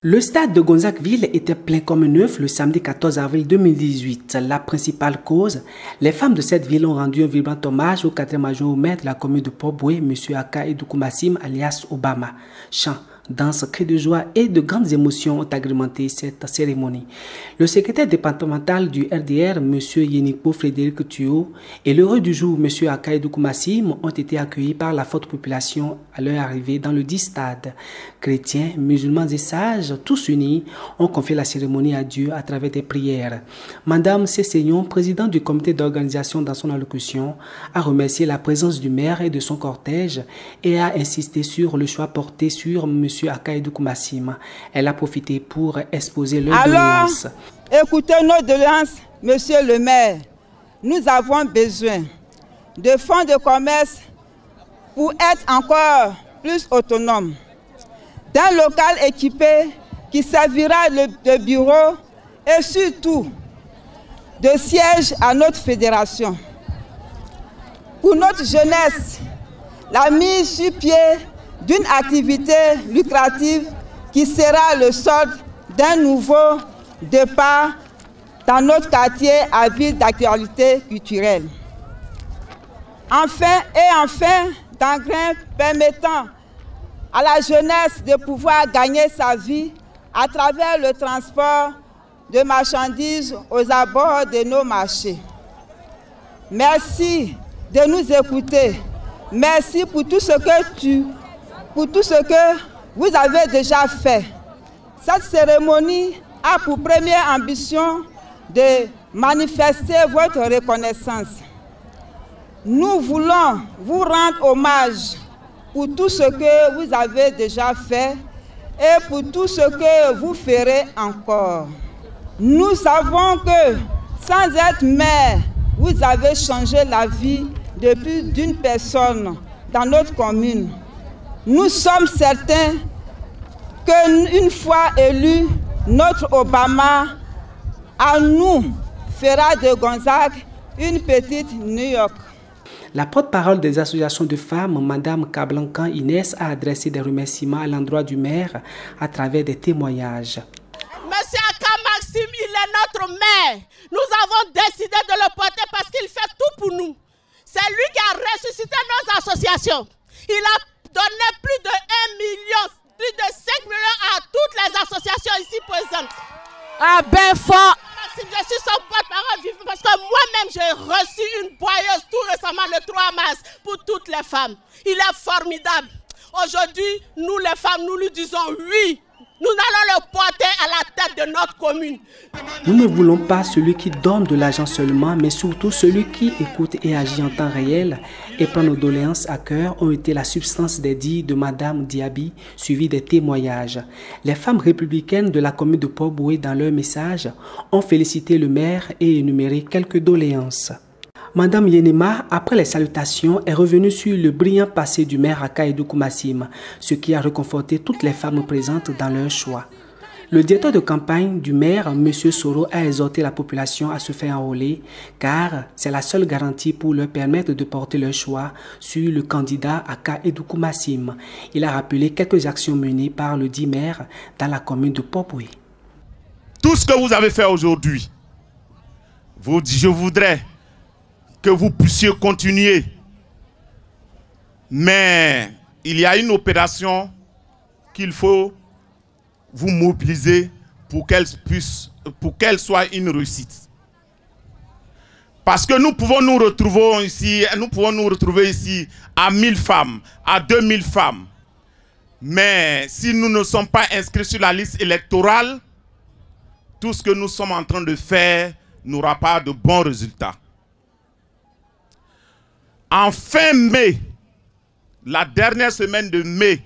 Le stade de Gonzagueville était plein comme neuf le samedi 14 avril 2018. La principale cause, les femmes de cette ville ont rendu un vibrant hommage au 4e adjoint au maire de la commune de Port-Boué, M. Aka Edoukou-Massim, alias Obama. Chants, danses, cris de joie et de grandes émotions ont agrémenté cette cérémonie. Le secrétaire départemental du RDR, M. Yenipo Frédéric Thuot, et l'heureux du jour, M. Aka Edoukou-Massim, ont été accueillis par la forte population à leur arrivée dans le dit stade. Chrétiens, musulmans et sages, tous unis, ont confié la cérémonie à Dieu à travers des prières. Madame Cessignon, présidente du comité d'organisation dans son allocution, a remercié la présence du maire et de son cortège et a insisté sur le choix porté sur M. Aka Edoukou-Massim. Elle a profité pour exposer leurs doléances. Écoutez nos doléances, monsieur le maire. Nous avons besoin de fonds de commerce pour être encore plus autonomes, d'un local équipé qui servira de bureau et surtout de siège à notre fédération. Pour notre jeunesse, la mise sur pied d'une activité lucrative qui sera le solde d'un nouveau départ dans notre quartier à ville d'actualité culturelle. Enfin, d'un grain permettant à la jeunesse de pouvoir gagner sa vie à travers le transport de marchandises aux abords de nos marchés. Merci de nous écouter. Merci pour tout ce que vous avez déjà fait. Cette cérémonie a pour première ambition de manifester votre reconnaissance. Nous voulons vous rendre hommage pour tout ce que vous avez déjà fait et pour tout ce que vous ferez encore. Nous savons que sans être maire, vous avez changé la vie de plus d'une personne dans notre commune. Nous sommes certains qu'une fois élu, notre Obama, à nous, fera de Gonzague une petite New York. La porte-parole des associations de femmes, Mme Kablankan Inès, a adressé des remerciements à l'endroit du maire à travers des témoignages. Monsieur Aka Maxime, il est notre maire. Nous avons décidé de le porter parce qu'il fait tout pour nous. C'est lui qui a ressuscité nos associations. Il a donné plus de 1 million, plus de 5 millions à toutes les associations ici présentes. Ah ben fort. Maxime, je suis son porte-parole vivant parce que moi-même j'ai reçu une boyeuse tout récemment le 3 mars pour toutes les femmes. Il est formidable. Aujourd'hui, nous les femmes, nous lui disons oui. Nous allons le porter à la tête de notre commune. Nous ne voulons pas celui qui donne de l'argent seulement, mais surtout celui qui écoute et agit en temps réel et prend nos doléances à cœur ont été la substance des dits de Mme Diaby, suivi des témoignages. Les femmes républicaines de la commune de Port-Boué, dans leur message, ont félicité le maire et énuméré quelques doléances. Madame Yenema, après les salutations, est revenue sur le brillant passé du maire Aka Edoukou-Massim, ce qui a réconforté toutes les femmes présentes dans leur choix. Le directeur de campagne du maire, M. Soro, a exhorté la population à se faire enrôler, car c'est la seule garantie pour leur permettre de porter leur choix sur le candidat Aka Edoukou-Massim. Il a rappelé quelques actions menées par le dit maire dans la commune de Port-Boué. Tout ce que vous avez fait aujourd'hui, je voudrais que vous puissiez continuer. Mais il y a une opération qu'il faut vous mobiliser pour qu'elle soit une réussite. Parce que nous pouvons nous retrouver ici à 1000 femmes, à 2000 femmes. Mais si nous ne sommes pas inscrits sur la liste électorale, tout ce que nous sommes en train de faire n'aura pas de bons résultats. En fin mai, la dernière semaine de mai,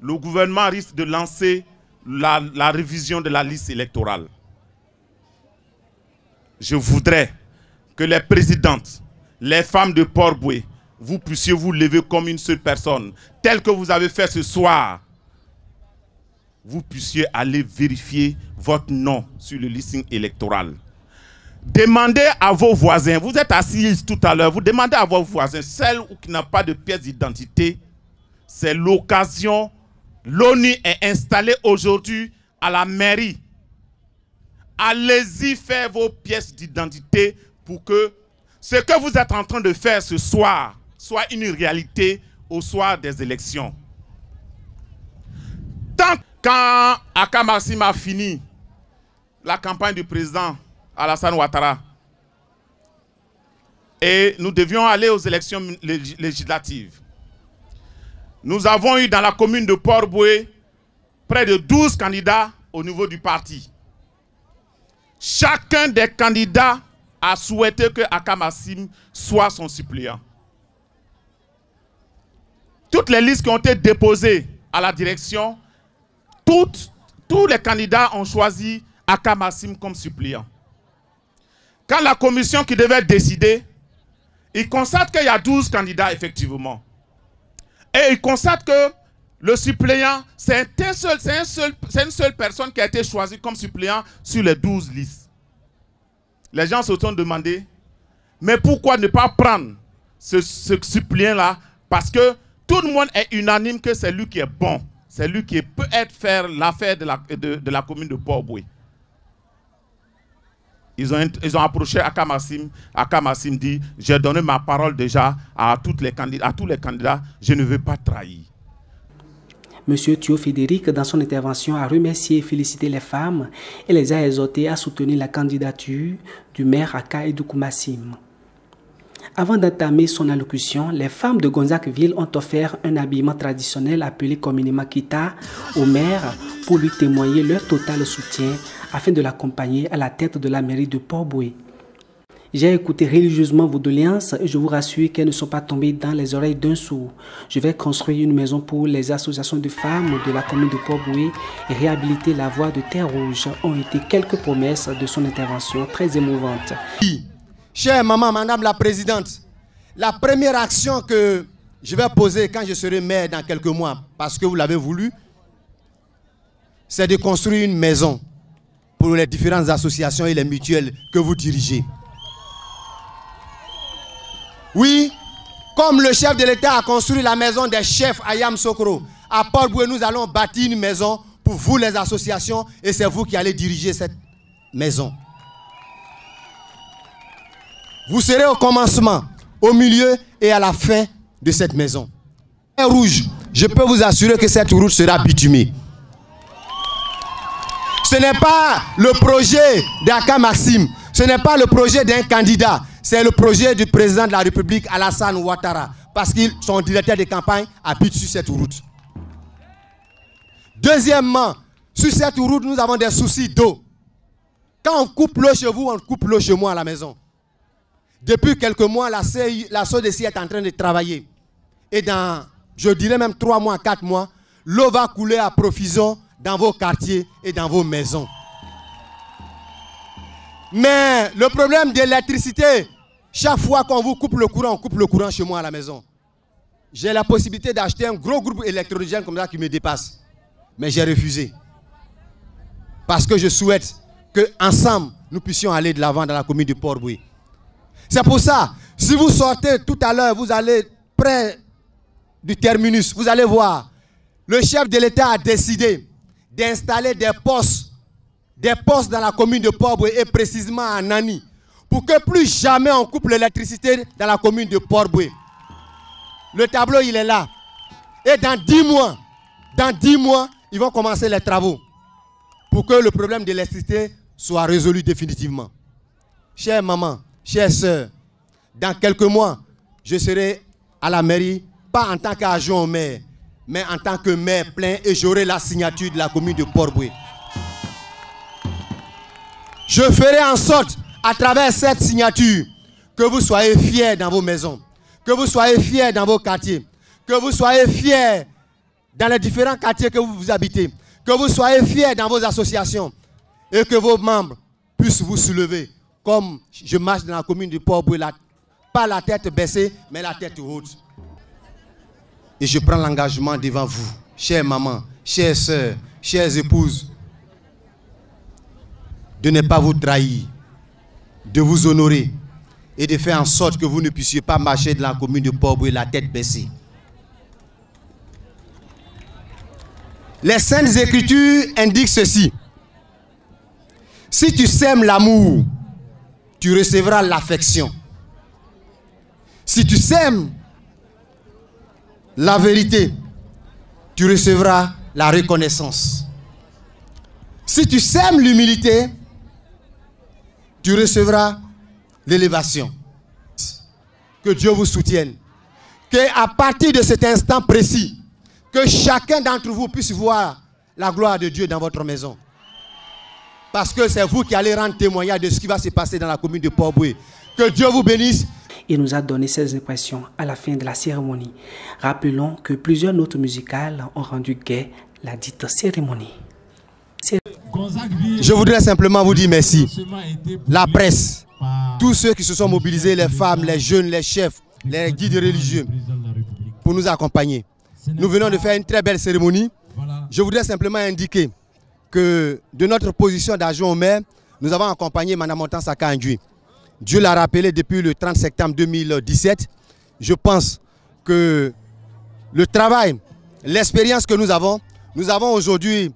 le gouvernement risque de lancer la révision de la liste électorale. Je voudrais que les présidentes, les femmes de Port-Boué, vous puissiez vous lever comme une seule personne, tel que vous avez fait ce soir. Vous puissiez aller vérifier votre nom sur le listing électoral. Demandez à vos voisins, vous êtes assis tout à l'heure, vous demandez à vos voisins, celles qui n'ont pas de pièce d'identité, c'est l'occasion L'ONU est installée aujourd'hui à la mairie. Allez-y faire vos pièces d'identité pour que ce que vous êtes en train de faire ce soir soit une réalité au soir des élections. Quand Aka Maxime a fini la campagne du président Alassane Ouattara et nous devions aller aux élections législatives, nous avons eu dans la commune de Port-Boué près de 12 candidats au niveau du parti. Chacun des candidats a souhaité que Aka Maxime soit son suppléant. Toutes les listes qui ont été déposées à la direction, tous les candidats ont choisi Aka Maxime comme suppléant. Quand la commission qui devait décider, il constate qu'il y a 12 candidats effectivement. Et il constate que le suppléant, c'est une seule personne qui a été choisie comme suppléant sur les 12 listes. Les gens se sont demandé, mais pourquoi ne pas prendre ce suppléant-là? Parce que tout le monde est unanime que c'est lui qui est bon. C'est lui qui peut faire l'affaire de la commune de Port-Boué. Ils ont approché Aka Maxime. Aka Maxime dit, j'ai donné ma parole déjà à tous les candidats, je ne veux pas trahir. Monsieur Thio Frédéric, dans son intervention, a remercié et félicité les femmes et les a exhortées à soutenir la candidature du maire Aka Edoukou Maxime. Avant d'entamer son allocution, les femmes de Gonzague-Ville ont offert un habillement traditionnel appelé communément Kita au maire pour lui témoigner leur total soutien afin de l'accompagner à la tête de la mairie de Port-Boué. J'ai écouté religieusement vos doléances et je vous rassure qu'elles ne sont pas tombées dans les oreilles d'un sourd. Je vais construire une maison pour les associations de femmes de la commune de Port-Boué et réhabiliter la voie de Terre Rouge ont été quelques promesses de son intervention très émouvante. Chère maman, madame la présidente, la première action que je vais poser quand je serai maire dans quelques mois, parce que vous l'avez voulu, c'est de construire une maison pour les différentes associations et les mutuelles que vous dirigez. Oui, comme le chef de l'État a construit la maison des chefs à Yamoussoukro, à Port-Boué, nous allons bâtir une maison pour vous les associations et c'est vous qui allez diriger cette maison. Vous serez au commencement, au milieu et à la fin de cette maison. Terre Rouge, je peux vous assurer que cette route sera bitumée. Ce n'est pas le projet d'Aka Maxime, ce n'est pas le projet d'un candidat, c'est le projet du président de la République, Alassane Ouattara, parce que son directeur de campagne habite sur cette route. Deuxièmement, sur cette route, nous avons des soucis d'eau. Quand on coupe l'eau chez vous, on coupe l'eau chez moi à la maison. Depuis quelques mois, la SODECI est en train de travailler. Et dans, je dirais même 3 mois, 4 mois, l'eau va couler à profusion dans vos quartiers et dans vos maisons. Mais le problème de l'électricité, chaque fois qu'on vous coupe le courant, on coupe le courant chez moi à la maison. J'ai la possibilité d'acheter un gros groupe électrogène comme ça qui me dépasse. Mais j'ai refusé. Parce que je souhaite qu'ensemble, nous puissions aller de l'avant dans la commune de Port-Boué. C'est pour ça, si vous sortez tout à l'heure, vous allez près du terminus, vous allez voir, le chef de l'État a décidé d'installer des postes dans la commune de Port-Boué et précisément à Nani, pour que plus jamais on coupe l'électricité dans la commune de Port-Boué. Le tableau, il est là. Et dans 10 mois, ils vont commencer les travaux pour que le problème de l'électricité soit résolu définitivement. Chère maman, chère sœur, dans quelques mois, je serai à la mairie, pas en tant qu'adjoint au maire, mais en tant que maire plein et j'aurai la signature de la commune de Port-Boué. Je ferai en sorte, à travers cette signature, que vous soyez fiers dans vos maisons, que vous soyez fiers dans vos quartiers, que vous soyez fiers dans les différents quartiers que vous habitez, que vous soyez fiers dans vos associations et que vos membres puissent vous soulever comme je marche dans la commune de Port-Boué, pas la tête baissée, mais la tête haute. Et je prends l'engagement devant vous, chère maman, chère sœurs, chères épouses, de ne pas vous trahir, de vous honorer et de faire en sorte que vous ne puissiez pas marcher dans la commune de Port-Boué la tête baissée. Les Saintes Écritures indiquent ceci. Si tu sèmes l'amour, tu recevras l'affection. Si tu sèmes la vérité, tu recevras la reconnaissance. Si tu sèmes l'humilité, tu recevras l'élévation. Que Dieu vous soutienne. Qu'à partir de cet instant précis, que chacun d'entre vous puisse voir la gloire de Dieu dans votre maison. Parce que c'est vous qui allez rendre témoignage de ce qui va se passer dans la commune de Port-Bouët. Que Dieu vous bénisse. Il nous a donné ses impressions à la fin de la cérémonie. Rappelons que plusieurs notes musicales ont rendu gai la dite cérémonie. Je voudrais simplement vous dire merci. La presse, tous ceux qui se sont mobilisés, les femmes, les jeunes, les chefs, les guides religieux, pour nous accompagner. Nous venons de faire une très belle cérémonie. Je voudrais simplement indiquer que de notre position d'adjoint au maire, nous avons accompagné Mme Hortense Aka-Ndjoui. Dieu l'a rappelé depuis le 30 septembre 2017. Je pense que le travail, l'expérience que nous avons aujourd'hui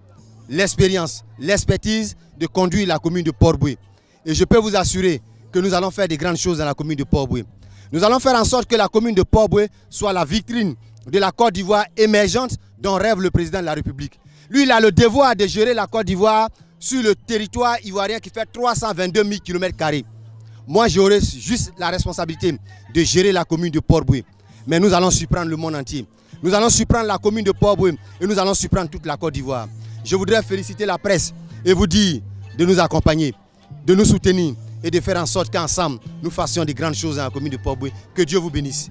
l'expérience, l'expertise de conduire la commune de Port-Bouët. Et je peux vous assurer que nous allons faire de grandes choses dans la commune de Port-Bouët. Nous allons faire en sorte que la commune de Port-Bouët soit la vitrine de la Côte d'Ivoire émergente dont rêve le président de la République. Lui, il a le devoir de gérer la Côte d'Ivoire sur le territoire ivoirien qui fait 322 000 km². Moi, j'aurai juste la responsabilité de gérer la commune de Port-Bouët. Mais nous allons surprendre le monde entier. Nous allons surprendre la commune de Port-Bouët et nous allons surprendre toute la Côte d'Ivoire. Je voudrais féliciter la presse et vous dire de nous accompagner, de nous soutenir et de faire en sorte qu'ensemble, nous fassions de grandes choses dans la commune de Port-Bouët. Que Dieu vous bénisse.